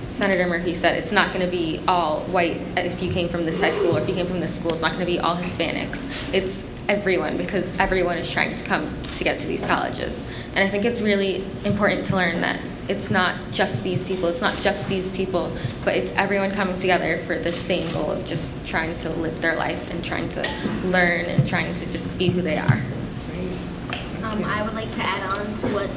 Speaker 13: Senator Murphy said, it's not going to be all white if you came from this high school, or if you came from this school. It's not going to be all Hispanics. It's everyone, because everyone is trying to come to get to these colleges. And I think it's really important to learn that it's not just these people, it's not just these people, but it's everyone coming together for the same goal of just trying to live their life and trying to learn and trying to just be who they are.
Speaker 8: I would like to add on to what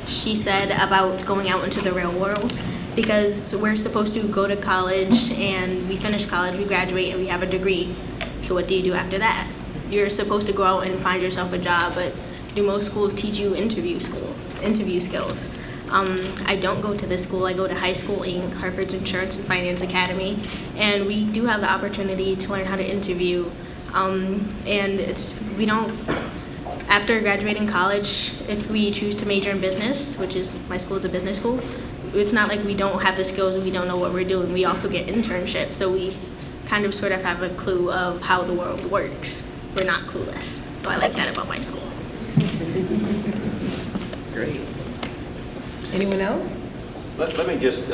Speaker 8: she said about going out into the real world, because we're supposed to go to college and we finish college, we graduate, and we have a degree. So what do you do after that? You're supposed to go out and find yourself a job, but do most schools teach you interview skills? I don't go to this school. I go to High School Inc., Hartford's Insurance and Finance Academy, and we do have the opportunity to learn how to interview. We don't, after graduating college, if we choose to major in business, which is, my school is a business school, it's not like we don't have the skills and we don't know what we're doing. We also get internships, so we kind of sort of have a clue of how the world works. We're not clueless. So I like that about my school.
Speaker 6: Great. Anyone else?
Speaker 18: Let me just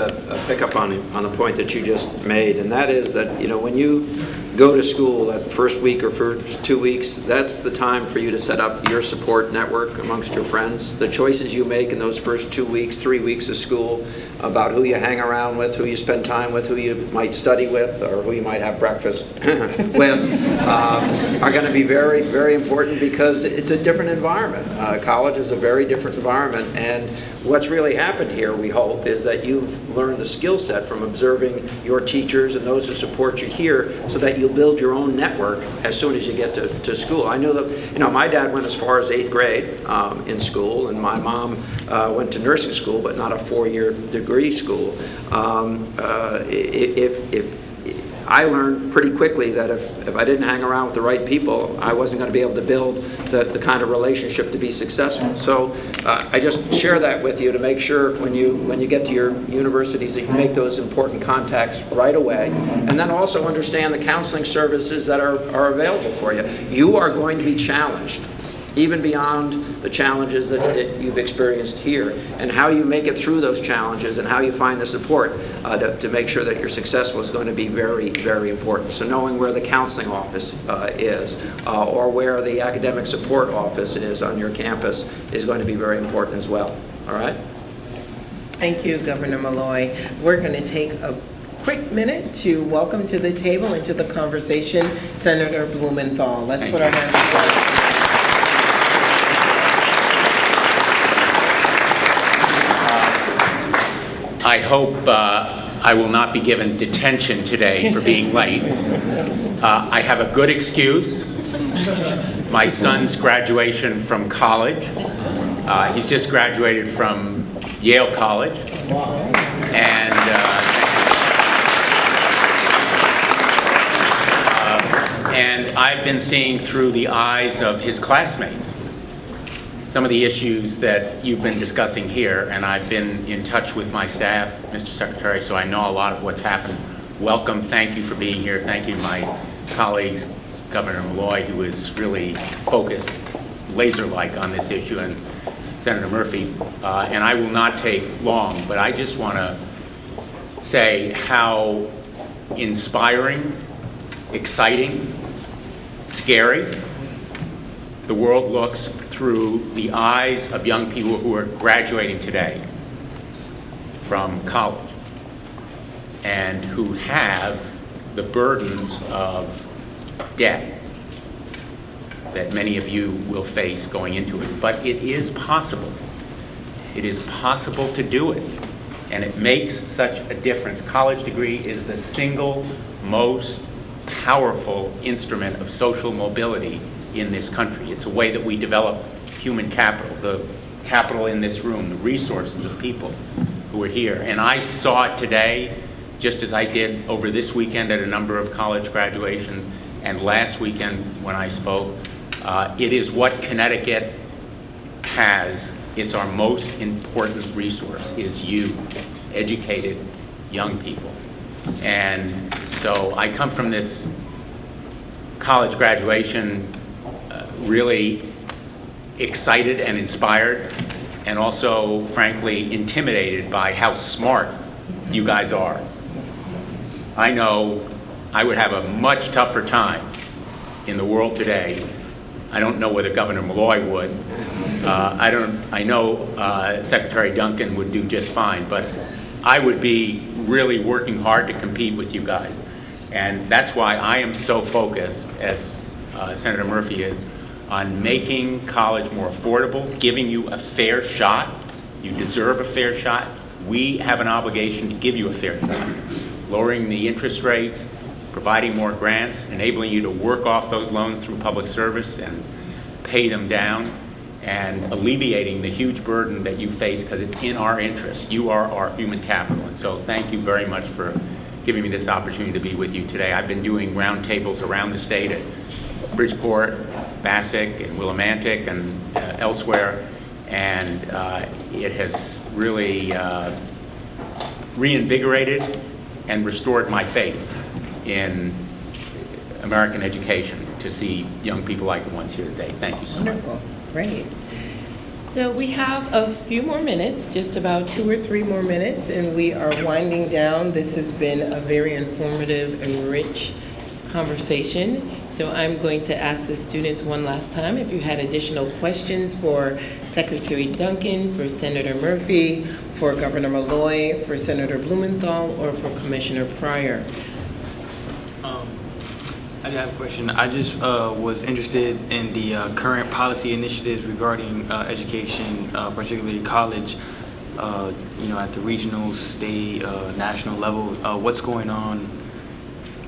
Speaker 18: pick up on the point that you just made, and that is that, you know, when you go to school that first week or first 2 weeks, that's the time for you to set up your support network amongst your friends. The choices you make in those first 2 weeks, 3 weeks of school about who you hang around with, who you spend time with, who you might study with, or who you might have breakfast with, are going to be very, very important, because it's a different environment. College is a very different environment, and what's really happened here, we hope, is that you've learned the skill set from observing your teachers and those who support you here, so that you'll build your own network as soon as you get to school. I know that, you know, my dad went as far as 8th grade in school, and my mom went to nursing school, but not a 4-year degree school. I learned pretty quickly that if I didn't hang around with the right people, I wasn't going to be able to build the kind of relationship to be successful. So I just share that with you to make sure when you get to your universities that you make those important contacts right away, and then also understand the counseling services that are available for you. You are going to be challenged, even beyond the challenges that you've experienced here, and how you make it through those challenges and how you find the support to make sure that you're successful is going to be very, very important. So knowing where the counseling office is, or where the academic support office is on your campus is going to be very important as well. All right?
Speaker 6: Thank you, Governor Malloy. We're going to take a quick minute to welcome to the table and to the conversation Senator Blumenthal. Let's put our hands together.
Speaker 21: I hope I will not be given detention today for being late. I have a good excuse. My son's graduation from college. He's just graduated from Yale College. And I've been seeing through the eyes of his classmates some of the issues that you've been discussing here, and I've been in touch with my staff, Mr. Secretary, so I know a lot of what's happened. Welcome, thank you for being here. Thank you to my colleagues, Governor Malloy, who is really focused, laser-like on this issue, and Senator Murphy. And I will not take long, but I just want to say how inspiring, exciting, scary the world looks through the eyes of young people who are graduating today from college and who have the burdens of debt that many of you will face going into it. But it is possible. It is possible to do it, and it makes such a difference. College degree is the single most powerful instrument of social mobility in this country. It's a way that we develop human capital, the capital in this room, the resources of people who are here. And I saw it today, just as I did over this weekend at a number of college graduations, and last weekend when I spoke. It is what Connecticut has. It's our most important resource, is you, educated young people. And so I come from this college graduation really excited and inspired, and also, frankly, intimidated by how smart you guys are. I know I would have a much tougher time in the world today. I don't know whether Governor Malloy would. I know Secretary Duncan would do just fine, but I would be really working hard to compete with you guys. And that's why I am so focused, as Senator Murphy is, on making college more affordable, giving you a fair shot. You deserve a fair shot. We have an obligation to give you a fair shot. Lowering the interest rates, providing more grants, enabling you to work off those loans through public service and pay them down, and alleviating the huge burden that you face, because it's in our interest. You are our human capital. And so thank you very much for giving me this opportunity to be with you today. I've been doing roundtables around the state at Bridgeport, Bassick, and Willimantic, and elsewhere, and it has really reinvigorated and restored my faith in American education to see young people like the ones here today. Thank you so much.
Speaker 6: Wonderful. Great. So we have a few more minutes, just about 2 or 3 more minutes, and we are winding down. This has been a very informative and rich conversation. So I'm going to ask the students one last time if you had additional questions for Secretary Duncan, for Senator Murphy, for Governor Malloy, for Senator Blumenthal, or for Commissioner Pryor.
Speaker 11: I have a question. I just was interested in the current policy initiatives regarding education, particularly college, at the regional, state, national level. What's going on?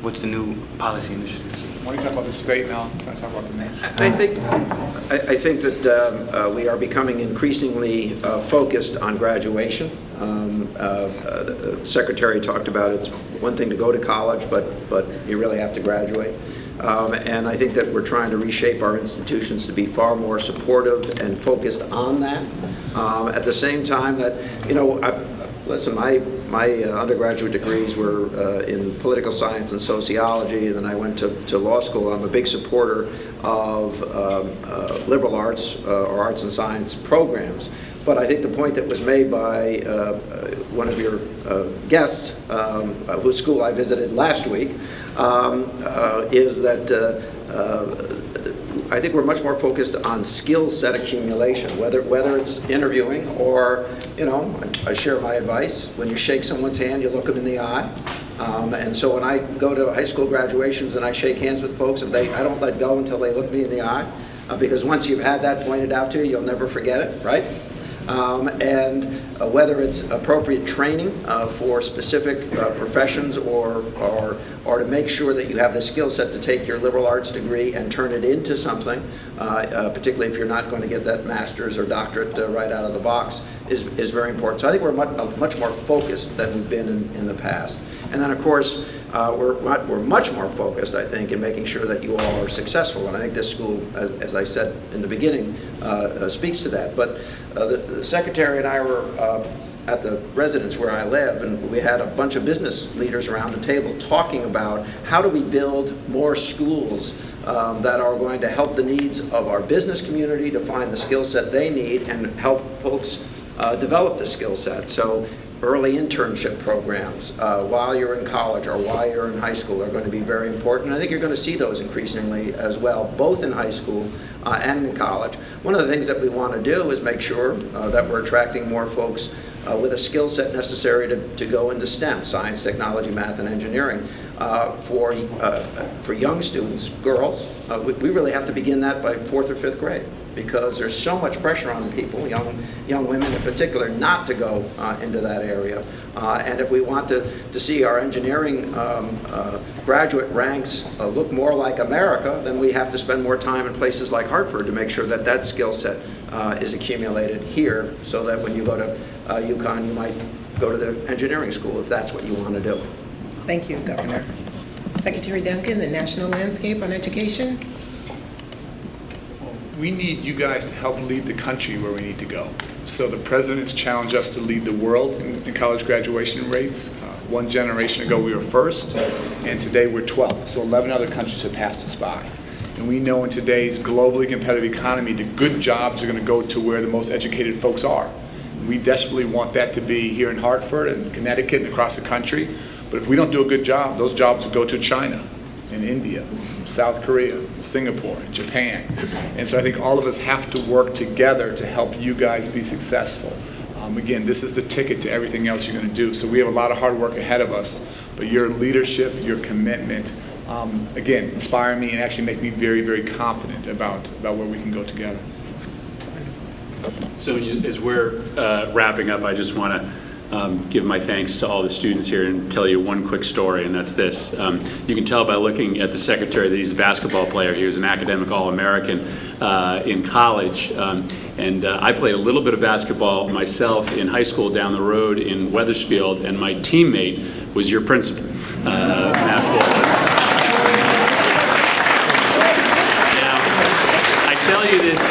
Speaker 11: What's the new policy initiatives?
Speaker 19: Why don't you talk about the state now? Can I talk about the nation?
Speaker 18: I think that we are becoming increasingly focused on graduation. The Secretary talked about it's one thing to go to college, but you really have to graduate. And I think that we're trying to reshape our institutions to be far more supportive and focused on that. At the same time that, listen, my undergraduate degrees were in political science and sociology, and then I went to law school. I'm a big supporter of liberal arts or arts and science programs. But I think the point that was made by one of your guests, whose school I visited last week, is that I think we're much more focused on skill set accumulation, whether it's interviewing or, I share my advice. When you shake someone's hand, you look them in the eye. And so when I go to high school graduations and I shake hands with folks, I don't let go until they look me in the eye, because once you've had that pointed out to you, you'll never forget it, right? And whether it's appropriate training for specific professions or to make sure that you have the skill set to take your liberal arts degree and turn it into something, particularly if you're not going to get that master's or doctorate right out of the box, is very important. So I think we're much more focused than we've been in the past. And then, of course, we're much more focused, I think, in making sure that you all are successful. And I think this school, as I said in the beginning, speaks to that. But the Secretary and I were at the residence where I live, and we had a bunch of business leaders around the table talking about how do we build more schools that are going to help the needs of our business community to find the skill set they need and help folks develop the skill set. So early internship programs while you're in college or while you're in high school are going to be very important. I think you're going to see those increasingly as well, both in high school and in college. One of the things that we want to do is make sure that we're attracting more folks with a skill set necessary to go into STEM, science, technology, math, and engineering. For young students, girls, we really have to begin that by 4th or 5th grade, because there's so much pressure on people, young women in particular, not to go into that area. And if we want to see our engineering graduate ranks look more like America, then we have to spend more time in places like Hartford to make sure that that skill set is accumulated here, so that when you go to UConn, you might go to the engineering school if that's what you want to do.
Speaker 6: Thank you, Governor. Secretary Duncan, the national landscape on education.
Speaker 19: We need you guys to help lead the country where we need to go. So the president's challenged us to lead the world in college graduation rates. One generation ago we were first, and today we're 12th. So 11 other countries have passed us by. And we know in today's globally competitive economy, the good jobs are going to go to where the most educated folks are. We desperately want that to be here in Hartford and Connecticut and across the country. But if we don't do a good job, those jobs will go to China and India, South Korea, Singapore, Japan. And so I think all of us have to work together to help you guys be successful. Again, this is the ticket to everything else you're going to do. So we have a lot of hard work ahead of us, but your leadership, your commitment, again, inspire me and actually make me very, very confident about where we can go together.
Speaker 16: So as we're wrapping up, I just want to give my thanks to all the students here and tell you one quick story, and that's this. You can tell by looking at the secretary that he's a basketball player. He was an academic All-American in college, and I played a little bit of basketball myself in high school down the road in Wethersfield, and my teammate was your principal, Matt Ford.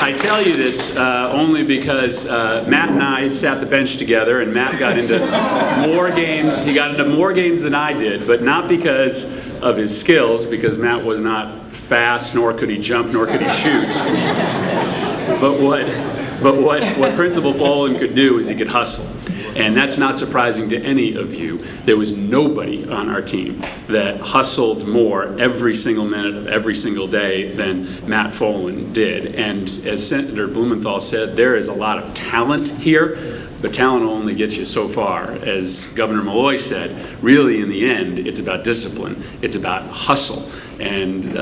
Speaker 16: I tell you this only because Matt and I sat the bench together, and Matt got into more games. He got into more games than I did, but not because of his skills, because Matt was not fast, nor could he jump, nor could he shoot. But what Principal Follen could do is he could hustle. And that's not surprising to any of you. There was nobody on our team that hustled more every single minute of every single day than Matt Follen did. And as Senator Blumenthal said, there is a lot of talent here, but talent will only get you so far. As Governor Malloy said, really in the end, it's about discipline. It's about hustle. And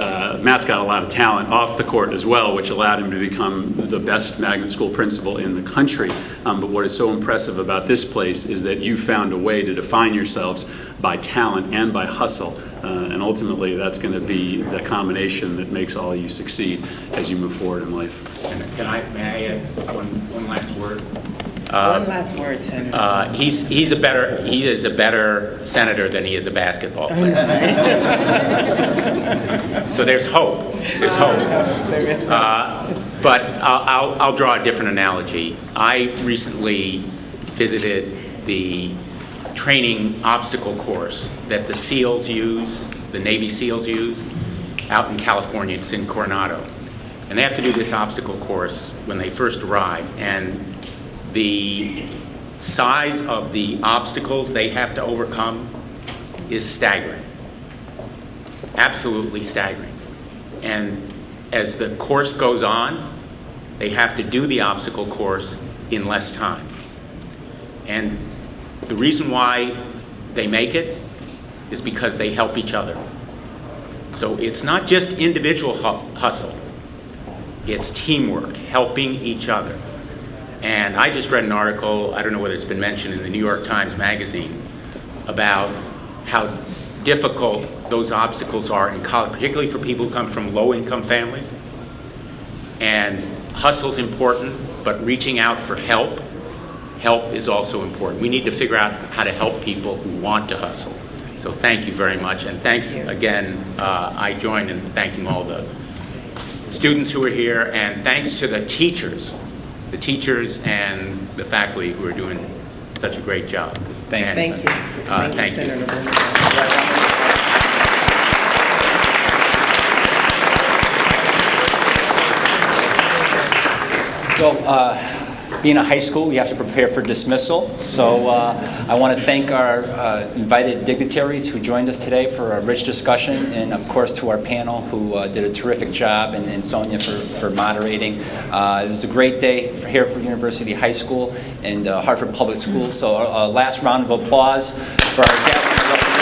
Speaker 16: Matt's got a lot of talent off the court as well, which allowed him to become the best magnet school principal in the country. But what is so impressive about this place is that you found a way to define yourselves by talent and by hustle. And ultimately, that's going to be the combination that makes all you succeed as you move forward in life.
Speaker 21: May I add one last word?
Speaker 6: One last word, Senator.
Speaker 21: He is a better senator than he is a basketball player. So there's hope. There's hope.
Speaker 6: There is hope.
Speaker 21: But I'll draw a different analogy. I recently visited the training obstacle course that the SEALs use, the Navy SEALs use, out in California. It's in Coronado. And they have to do this obstacle course when they first arrive. And the size of the obstacles they have to overcome is staggering. Absolutely staggering. And as the course goes on, they have to do the obstacle course in less time. And the reason why they make it is because they help each other. So it's not just individual hustle, it's teamwork, helping each other. And I just read an article, I don't know whether it's been mentioned in the New York Times Magazine, about how difficult those obstacles are in college, particularly for people who come from low-income families. And hustle's important, but reaching out for help is also important. We need to figure out how to help people who want to hustle. So thank you very much, and thanks again. I join in thanking all the students who are here, and thanks to the teachers and the faculty who are doing such a great job.
Speaker 6: Thank you.
Speaker 21: Thank you.
Speaker 6: Senator Blumenthal.
Speaker 1: So, being a high school, we have to prepare for dismissal. So I want to thank our invited dignitaries who joined us today for a rich discussion, and of course to our panel who did a terrific job, and Sonia for moderating. It was a great day here for University High School and Hartford Public Schools. So a last round of applause for our guests and representatives.